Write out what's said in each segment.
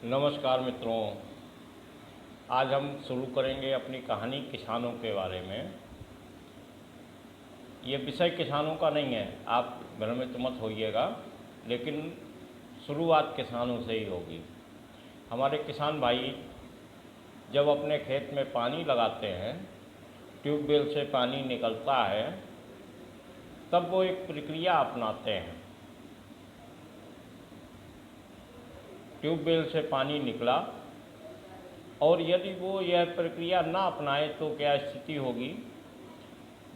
नमस्कार मित्रों। आज हम शुरू करेंगे अपनी कहानी किसानों के बारे में। ये विषय किसानों का नहीं है, आप भ्रमित मत होइएगा, लेकिन शुरुआत किसानों से ही होगी। हमारे किसान भाई जब अपने खेत में पानी लगाते हैं, ट्यूबवेल से पानी निकलता है, तब वो एक प्रक्रिया अपनाते हैं। ट्यूबवेल से पानी निकला और यदि वो यह प्रक्रिया ना अपनाए तो क्या स्थिति होगी।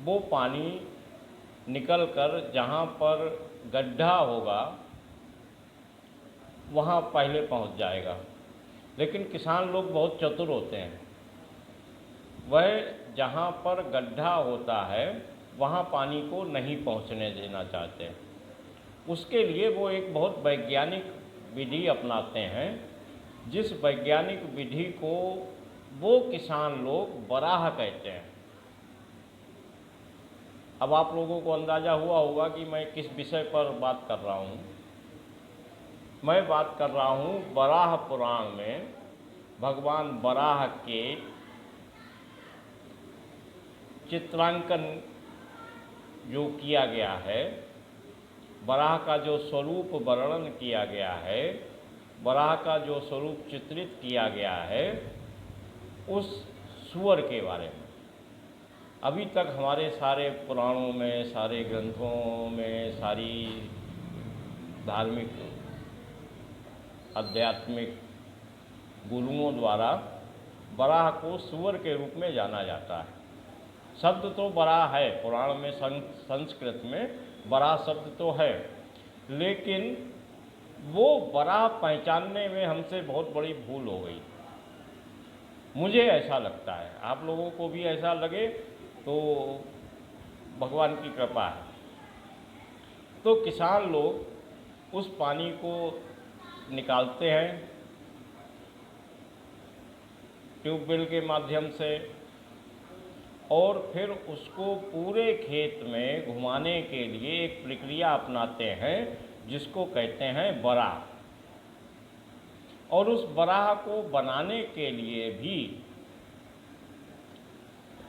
वो पानी निकलकर जहाँ पर गड्ढा होगा वहाँ पहले पहुँच जाएगा। लेकिन किसान लोग बहुत चतुर होते हैं, वह जहाँ पर गड्ढा होता है वहाँ पानी को नहीं पहुँचने देना चाहते। उसके लिए वो एक बहुत वैज्ञानिक विधि अपनाते हैं, जिस वैज्ञानिक विधि को वो किसान लोग बराह कहते हैं। अब आप लोगों को अंदाज़ा हुआ होगा कि मैं किस विषय पर बात कर रहा हूँ। मैं बात कर रहा हूँ बराह पुराण में भगवान बराह के चित्रांकन जो किया गया है, बराह का जो स्वरूप वर्णन किया गया है, बराह का जो स्वरूप चित्रित किया गया है, उस सूअर के बारे में। अभी तक हमारे सारे पुराणों में, सारे ग्रंथों में, सारी धार्मिक आध्यात्मिक गुरुओं द्वारा बराह को सूअर के रूप में जाना जाता है। शब्द तो बराह है, पुराण में संस्कृत में बराह शब्द तो है, लेकिन वो बराह पहचानने में हमसे बहुत बड़ी भूल हो गई। मुझे ऐसा लगता है, आप लोगों को भी ऐसा लगे तो भगवान की कृपा है। तो किसान लोग उस पानी को निकालते हैं ट्यूबवेल के माध्यम से, और फिर उसको पूरे खेत में घुमाने के लिए एक प्रक्रिया अपनाते हैं जिसको कहते हैं बराह। और उस बराह को बनाने के लिए भी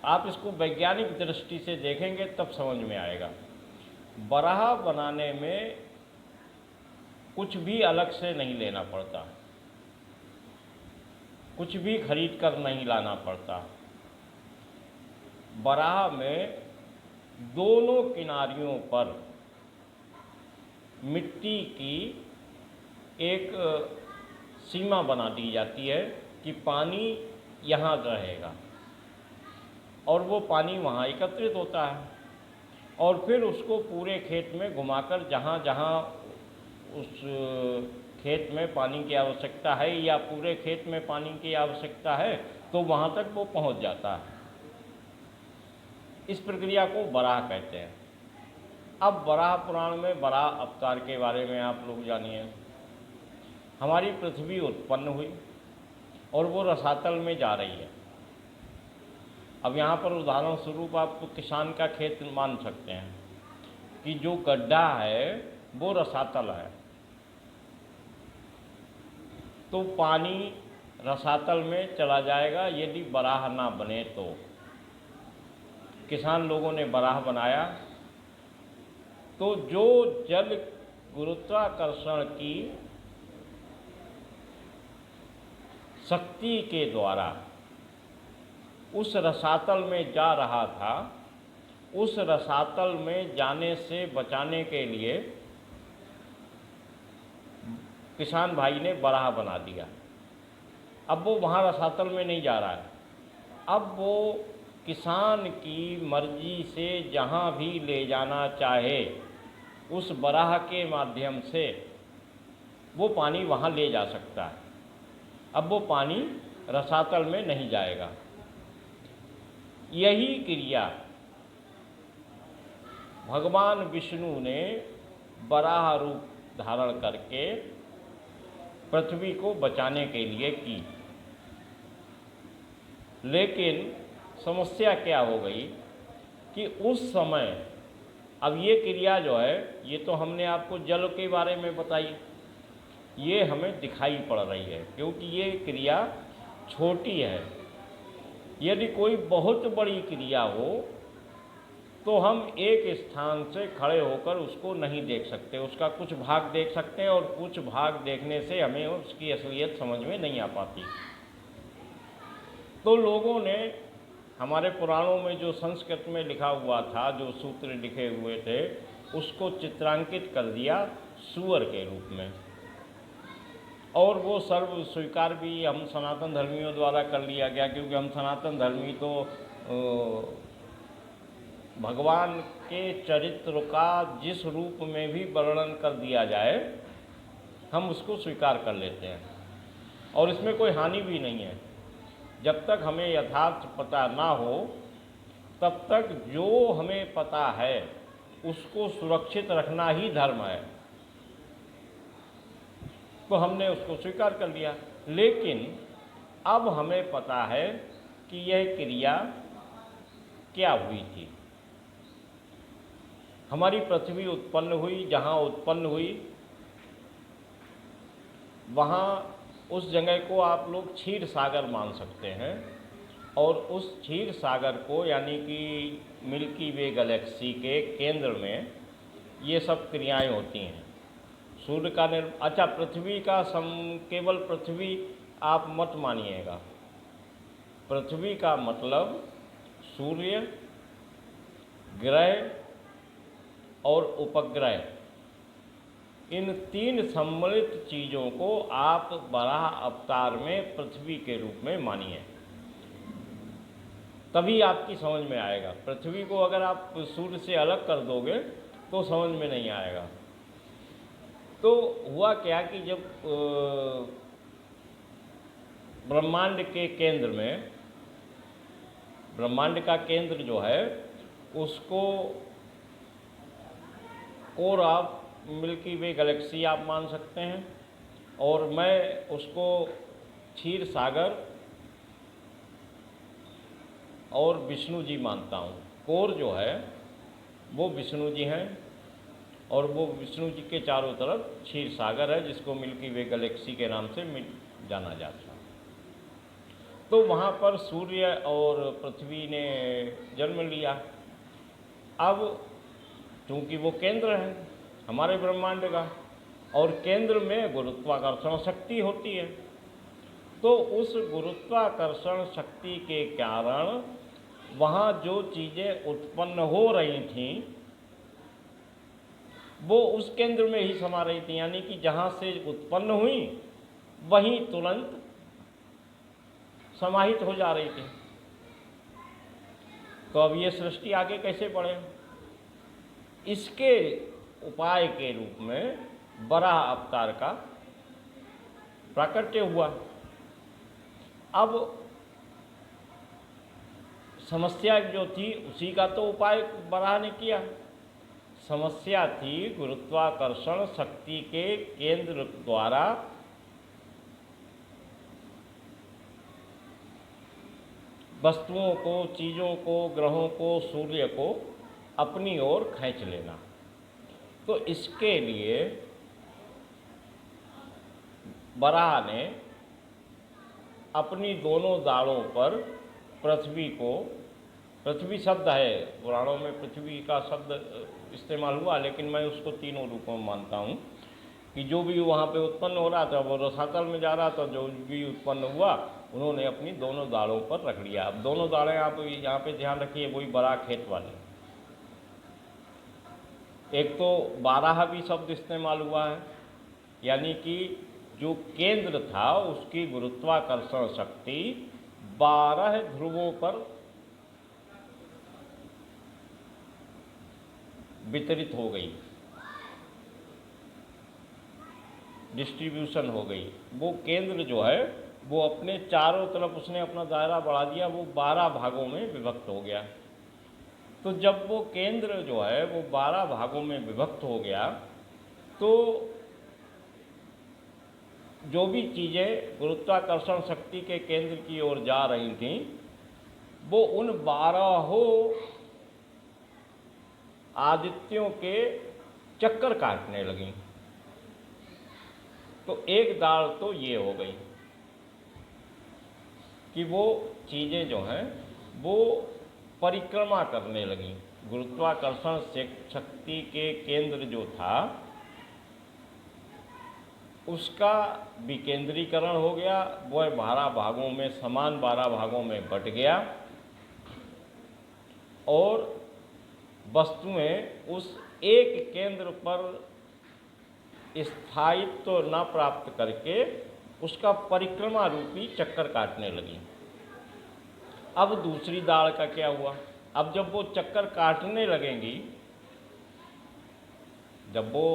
आप इसको वैज्ञानिक दृष्टि से देखेंगे तब समझ में आएगा। बराह बनाने में कुछ भी अलग से नहीं लेना पड़ता, कुछ भी खरीद कर नहीं लाना पड़ता। बराह में दोनों किनारियों पर मिट्टी की एक सीमा बना दी जाती है कि पानी यहाँ रहेगा, और वो पानी वहाँ एकत्रित होता है। और फिर उसको पूरे खेत में घुमाकर जहाँ जहाँ उस खेत में पानी की आवश्यकता है या पूरे खेत में पानी की आवश्यकता है तो वहाँ तक वो पहुँच जाता है। इस प्रक्रिया को बराह कहते हैं। अब बराह पुराण में बराह अवतार के बारे में आप लोग जानिए। हमारी पृथ्वी उत्पन्न हुई और वो रसातल में जा रही है। अब यहाँ पर उदाहरण स्वरूप आप किसान का खेत मान सकते हैं कि जो गड्ढा है वो रसातल है, तो पानी रसातल में चला जाएगा यदि बराह ना बने तो। किसान लोगों ने बराह बनाया तो जो जल गुरुत्वाकर्षण की शक्ति के द्वारा उस रसातल में जा रहा था, उस रसातल में जाने से बचाने के लिए किसान भाई ने बराह बना दिया। अब वो वहाँ रसातल में नहीं जा रहा है, अब वो किसान की मर्जी से जहाँ भी ले जाना चाहे उस बराह के माध्यम से वो पानी वहाँ ले जा सकता है। अब वो पानी रसातल में नहीं जाएगा। यही क्रिया भगवान विष्णु ने बराह रूप धारण करके पृथ्वी को बचाने के लिए की। लेकिन समस्या क्या हो गई कि उस समय, अब ये क्रिया जो है, ये तो हमने आपको जल के बारे में बताई, ये हमें दिखाई पड़ रही है, क्योंकि ये क्रिया छोटी है। यदि कोई बहुत बड़ी क्रिया हो तो हम एक स्थान से खड़े होकर उसको नहीं देख सकते, उसका कुछ भाग देख सकते हैं और कुछ भाग देखने से हमें उसकी असलियत समझ में नहीं आ पाती। तो लोगों ने हमारे पुराणों में जो संस्कृत में लिखा हुआ था, जो सूत्र लिखे हुए थे, उसको चित्रांकित कर दिया सूअर के रूप में, और वो सर्व स्वीकार भी हम सनातन धर्मियों द्वारा कर लिया गया, क्योंकि हम सनातन धर्मी तो भगवान के चरित्र का जिस रूप में भी वर्णन कर दिया जाए हम उसको स्वीकार कर लेते हैं, और इसमें कोई हानि भी नहीं है। जब तक हमें यथार्थ पता ना हो तब तक जो हमें पता है उसको सुरक्षित रखना ही धर्म है, तो हमने उसको स्वीकार कर लिया। लेकिन अब हमें पता है कि यह क्रिया क्या हुई थी। हमारी पृथ्वी उत्पन्न हुई, जहाँ उत्पन्न हुई वहाँ उस जगह को आप लोग क्षीर सागर मान सकते हैं, और उस क्षीर सागर को यानी कि मिल्की वे गैलेक्सी के केंद्र में ये सब क्रियाएं होती हैं। सूर्य का अच्छा, पृथ्वी का केवल पृथ्वी आप मत मानिएगा। पृथ्वी का मतलब सूर्य, ग्रह और उपग्रह, इन तीन सम्मिलित चीज़ों को आप वराह अवतार में पृथ्वी के रूप में मानिए, तभी आपकी समझ में आएगा। पृथ्वी को अगर आप सूर्य से अलग कर दोगे तो समझ में नहीं आएगा। तो हुआ क्या कि जब ब्रह्मांड के केंद्र में, ब्रह्मांड का केंद्र जो है उसको core of milky way Galaxy आप मान सकते हैं, और मैं उसको क्षीर सागर और विष्णु जी मानता हूँ। कोर जो है वो विष्णु जी हैं, और वो विष्णु जी के चारों तरफ क्षीर सागर है, जिसको मिल्की वे गैलेक्सी के नाम से जाना जाता है। तो वहाँ पर सूर्य और पृथ्वी ने जन्म लिया। अब चूँकि वो केंद्र है हमारे ब्रह्मांड का, और केंद्र में गुरुत्वाकर्षण शक्ति होती है, तो उस गुरुत्वाकर्षण शक्ति के कारण वहाँ जो चीज़ें उत्पन्न हो रही थीं वो उस केंद्र में ही समा रही थी, यानी कि जहाँ से उत्पन्न हुई वहीं तुरंत समाहित हो जा रही थी। तो अब ये सृष्टि आगे कैसे बढ़े, इसके उपाय के रूप में वराह अवतार का प्राकट्य हुआ। अब समस्या जो थी उसी का तो उपाय वराह ने किया। समस्या थी गुरुत्वाकर्षण शक्ति के केंद्र द्वारा वस्तुओं को, चीज़ों को, ग्रहों को, सूर्य को अपनी ओर खींच लेना। तो इसके लिए वराह ने अपनी दोनों दाढ़ों पर पृथ्वी को, पृथ्वी शब्द है पुराणों में, पृथ्वी का शब्द इस्तेमाल हुआ, लेकिन मैं उसको तीनों रूपों में मानता हूँ कि जो भी वहाँ पे उत्पन्न हो रहा था, वो रसातल में जा रहा था, जो भी उत्पन्न हुआ उन्होंने अपनी दोनों दाढ़ों पर रख लिया। अब दोनों दाढ़ें आप यहाँ पे ध्यान रखिए, वही बड़ा खेत वाले। एक तो बारह भी शब्द इस्तेमाल हुआ है, यानी कि जो केंद्र था उसकी गुरुत्वाकर्षण शक्ति 12 ध्रुवों पर वितरित हो गई, डिस्ट्रीब्यूशन हो गई। वो केंद्र जो है वो अपने चारों तरफ उसने अपना दायरा बढ़ा दिया, वो 12 भागों में विभक्त हो गया। तो जब वो केंद्र जो है वो 12 भागों में विभक्त हो गया, तो जो भी चीज़ें गुरुत्वाकर्षण शक्ति के केंद्र की ओर जा रही थीं वो उन 12 आदित्यों के चक्कर काटने लगीं। तो एक दाढ़ तो ये हो गई कि वो चीज़ें जो हैं वो परिक्रमा करने लगीं। गुरुत्वाकर्षण शक्ति के केंद्र जो था उसका विकेंद्रीकरण हो गया, वह 12 भागों में, समान 12 भागों में बट गया और वस्तुएं उस एक केंद्र पर स्थायित्व तो न प्राप्त करके उसका परिक्रमा रूपी चक्कर काटने लगी। अब दूसरी दाढ़ का क्या हुआ? अब जब वो चक्कर काटने लगेंगी, जब वो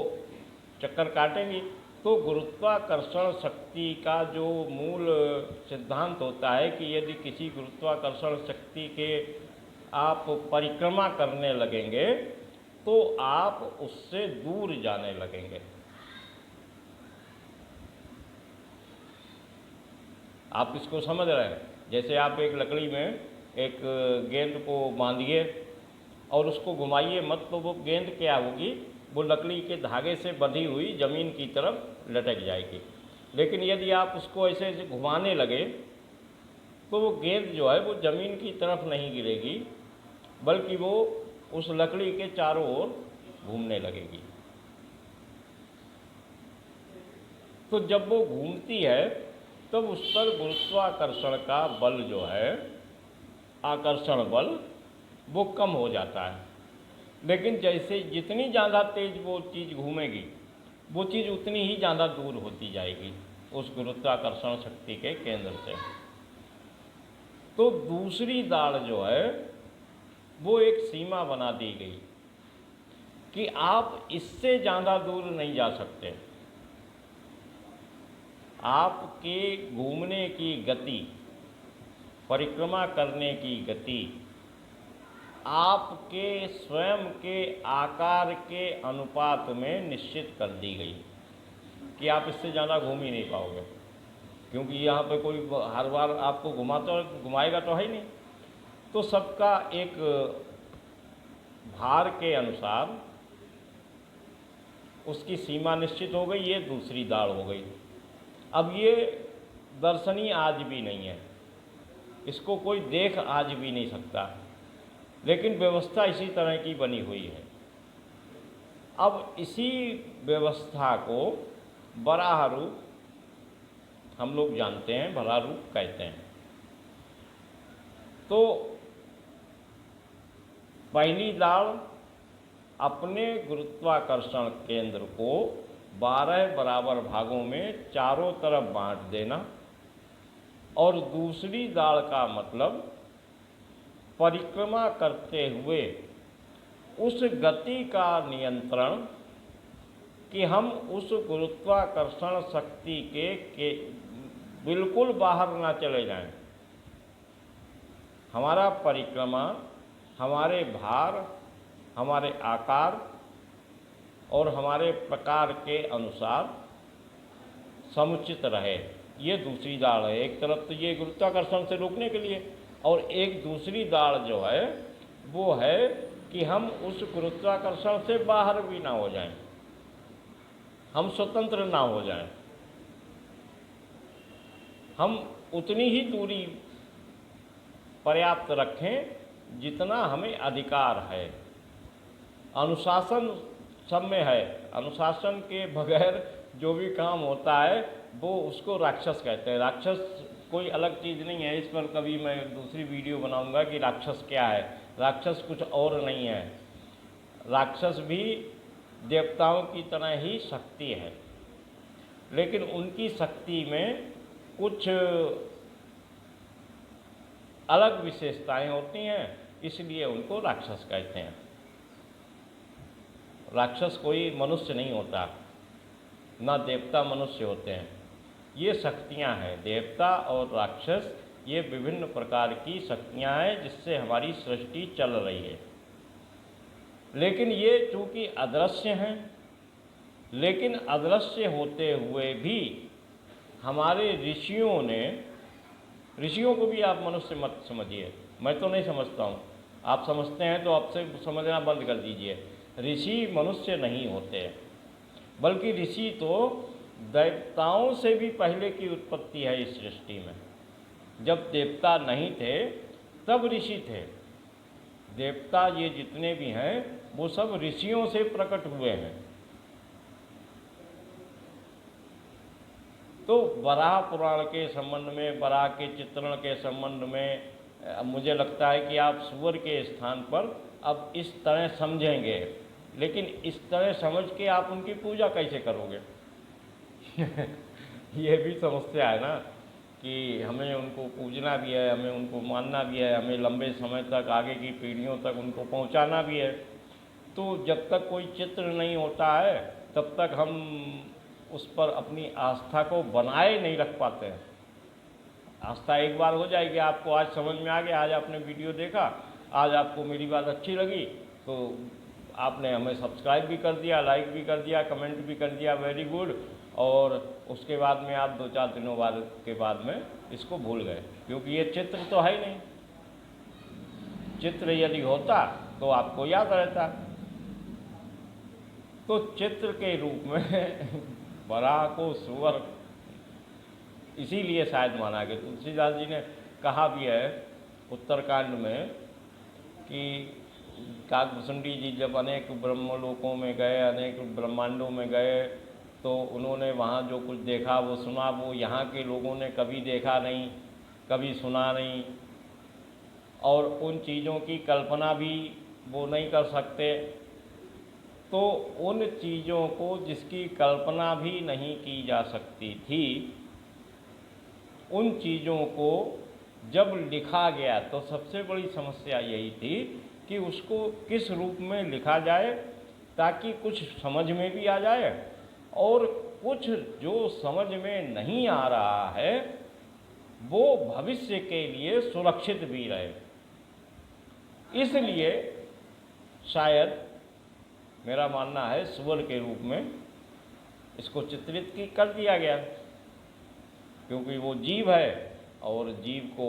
चक्कर काटेंगी तो गुरुत्वाकर्षण शक्ति का जो मूल सिद्धांत होता है कि यदि किसी गुरुत्वाकर्षण शक्ति के आप परिक्रमा करने लगेंगे तो आप उससे दूर जाने लगेंगे। आप इसको समझ रहे हैं? जैसे आप एक लकड़ी में एक गेंद को बांधिए और उसको घुमाइए मत, तो वो गेंद क्या होगी, वो लकड़ी के धागे से बंधी हुई ज़मीन की तरफ लटक जाएगी। लेकिन यदि आप उसको ऐसे ऐसे घुमाने लगे तो वो गेंद जो है वो ज़मीन की तरफ नहीं गिरेगी, बल्कि वो उस लकड़ी के चारों ओर घूमने लगेगी। तो जब वो घूमती है तब उस पर गुरुत्वाकर्षण का बल जो है, आकर्षण बल, वो कम हो जाता है। लेकिन जैसे जितनी ज़्यादा तेज वो चीज़ घूमेगी वो चीज़ उतनी ही ज़्यादा दूर होती जाएगी उस गुरुत्वाकर्षण शक्ति के केंद्र से। तो दूसरी दाढ़ जो है वो एक सीमा बना दी गई कि आप इससे ज़्यादा दूर नहीं जा सकते। आपके घूमने की गति, परिक्रमा करने की गति आपके स्वयं के आकार के अनुपात में निश्चित कर दी गई कि आप इससे ज़्यादा घूम ही नहीं पाओगे, क्योंकि यहाँ पे कोई हर बार आपको घुमाएगा तो है ही नहीं। तो सबका एक भार के अनुसार उसकी सीमा निश्चित हो गई। ये दूसरी दाढ़ हो गई। अब ये दर्शनीय आज भी नहीं है, इसको कोई देख आज भी नहीं सकता, लेकिन व्यवस्था इसी तरह की बनी हुई है। अब इसी व्यवस्था को बराह रूप हम लोग जानते हैं, बराह रूप कहते हैं। तो पहली दाढ़ अपने गुरुत्वाकर्षण केंद्र को 12 बराबर भागों में चारों तरफ बांट देना, और दूसरी दाढ़ का मतलब परिक्रमा करते हुए उस गति का नियंत्रण कि हम उस गुरुत्वाकर्षण शक्ति के बिल्कुल बाहर ना चले जाएं। हमारा परिक्रमा हमारे भार, हमारे आकार और हमारे प्रकार के अनुसार समुचित रहे। ये दूसरी दाढ़ है। एक तरफ तो ये गुरुत्वाकर्षण से रोकने के लिए, और एक दूसरी दाढ़ जो है वो है कि हम उस गुरुत्वाकर्षण से बाहर भी ना हो जाएं, हम स्वतंत्र ना हो जाएं, हम उतनी ही दूरी पर्याप्त रखें जितना हमें अधिकार है। अनुशासन सब में है, अनुशासन के बगैर जो भी काम होता है वो उसको राक्षस कहते हैं। राक्षस कोई अलग चीज़ नहीं है। इस पर कभी मैं दूसरी वीडियो बनाऊंगा कि राक्षस क्या है। राक्षस कुछ और नहीं है। राक्षस भी देवताओं की तरह ही शक्ति है, लेकिन उनकी शक्ति में कुछ अलग विशेषताएं होती हैं, इसलिए उनको राक्षस कहते हैं। राक्षस कोई मनुष्य नहीं होता, ना देवता मनुष्य होते हैं। ये शक्तियां हैं, देवता और राक्षस, ये विभिन्न प्रकार की शक्तियां हैं जिससे हमारी सृष्टि चल रही है। लेकिन ये चूँकि अदृश्य हैं, लेकिन अदृश्य होते हुए भी हमारे ऋषियों को भी आप मनुष्य मत समझिए, मैं तो नहीं समझता हूँ, आप समझते हैं तो आपसे समझना बंद कर दीजिए। ऋषि मनुष्य नहीं होते, बल्कि ऋषि तो देवताओं से भी पहले की उत्पत्ति है इस सृष्टि में। जब देवता नहीं थे तब ऋषि थे। देवता ये जितने भी हैं वो सब ऋषियों से प्रकट हुए हैं। तो वराह पुराण के संबंध में, वराह के चित्रण के संबंध में मुझे लगता है कि आप सूअर के स्थान पर अब इस तरह समझेंगे, लेकिन इस तरह समझ के आप उनकी पूजा कैसे करोगे? ये भी समस्या है ना कि हमें उनको पूजना भी है, हमें उनको मानना भी है, हमें लंबे समय तक, आगे की पीढ़ियों तक उनको पहुंचाना भी है। तो जब तक कोई चित्र नहीं होता है तब तक हम उस पर अपनी आस्था को बनाए नहीं रख पाते हैं। आस्था एक बार हो जाएगी, आपको आज समझ में आ गया, आज आपने वीडियो देखा, आज आपको मेरी बात अच्छी लगी, तो आपने हमें सब्सक्राइब भी कर दिया, लाइक भी कर दिया, कमेंट भी कर दिया, वेरी गुड। और उसके बाद में आप 2-4 दिनों के बाद में इसको भूल गए, क्योंकि ये चित्र तो है ही नहीं। चित्र यदि होता तो आपको याद रहता। तो चित्र के रूप में वराह को सूअर इसीलिए शायद माना गया। तुलसीदास जी ने कहा भी है उत्तरकांड में कि काकभूषुंडी जी जब अनेक ब्रह्मलोकों में गए, अनेक ब्रह्मांडों में गए, तो उन्होंने वहाँ जो कुछ देखा वो सुना, वो यहाँ के लोगों ने कभी देखा नहीं, कभी सुना नहीं, और उन चीज़ों की कल्पना भी वो नहीं कर सकते। तो उन चीज़ों को जिसकी कल्पना भी नहीं की जा सकती थी, उन चीज़ों को जब लिखा गया तो सबसे बड़ी समस्या यही थी कि उसको किस रूप में लिखा जाए ताकि कुछ समझ में भी आ जाए और कुछ जो समझ में नहीं आ रहा है वो भविष्य के लिए सुरक्षित भी रहे। इसलिए शायद मेरा मानना है सूअर के रूप में इसको चित्रित कर दिया गया, क्योंकि वो जीव है और जीव को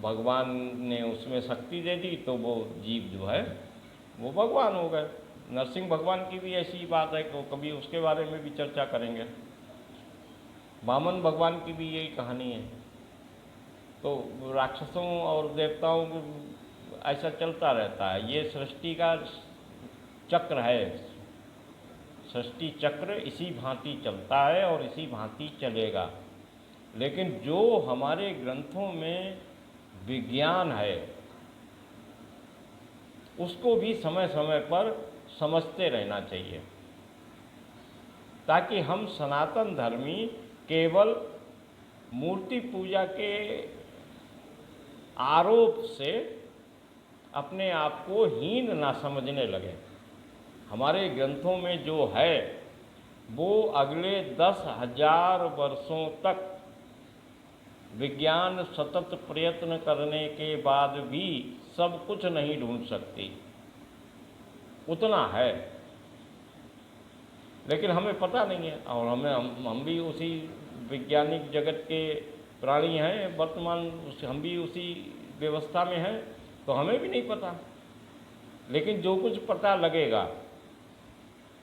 भगवान ने उसमें शक्ति दे दी, तो वो जीव जो है वो भगवान हो गए। नरसिंह भगवान की भी ऐसी बात है, तो कभी उसके बारे में भी चर्चा करेंगे। वामन भगवान की भी यही कहानी है। तो राक्षसों और देवताओं को ऐसा चलता रहता है। ये सृष्टि का चक्र है। सृष्टि चक्र इसी भांति चलता है और इसी भांति चलेगा। लेकिन जो हमारे ग्रंथों में विज्ञान है उसको भी समय समय पर समझते रहना चाहिए, ताकि हम सनातन धर्मी केवल मूर्ति पूजा के आरोप से अपने आप को हीन ना समझने लगे। हमारे ग्रंथों में जो है वो अगले 10,000 वर्षों तक विज्ञान सतत प्रयत्न करने के बाद भी सब कुछ नहीं ढूंढ सकती, उतना है। लेकिन हमें पता नहीं है, और हम भी उसी वैज्ञानिक जगत के प्राणी हैं वर्तमान, हम भी उसी व्यवस्था में हैं, तो हमें भी नहीं पता। लेकिन जो कुछ पता लगेगा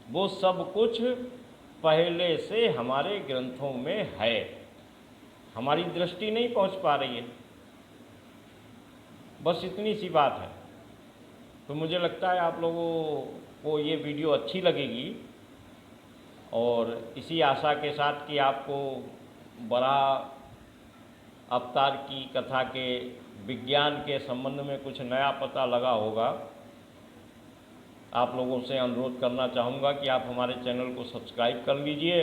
वो सब कुछ पहले से हमारे ग्रंथों में है, हमारी दृष्टि नहीं पहुंच पा रही है, बस इतनी सी बात है। तो मुझे लगता है आप लोगों को ये वीडियो अच्छी लगेगी, और इसी आशा के साथ कि आपको वराह अवतार की कथा के विज्ञान के संबंध में कुछ नया पता लगा होगा। आप लोगों से अनुरोध करना चाहूँगा कि आप हमारे चैनल को सब्सक्राइब कर लीजिए,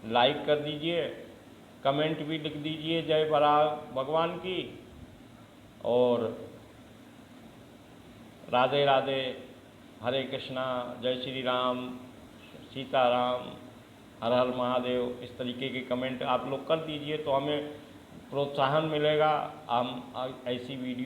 लाइक कर दीजिए, कमेंट भी लिख दीजिए जय वराह भगवान की, और राधे राधे, हरे कृष्णा, जय श्री राम, सीताराम, हर हर महादेव, इस तरीके के कमेंट आप लोग कर दीजिए तो हमें प्रोत्साहन मिलेगा। हम ऐसी वीडियो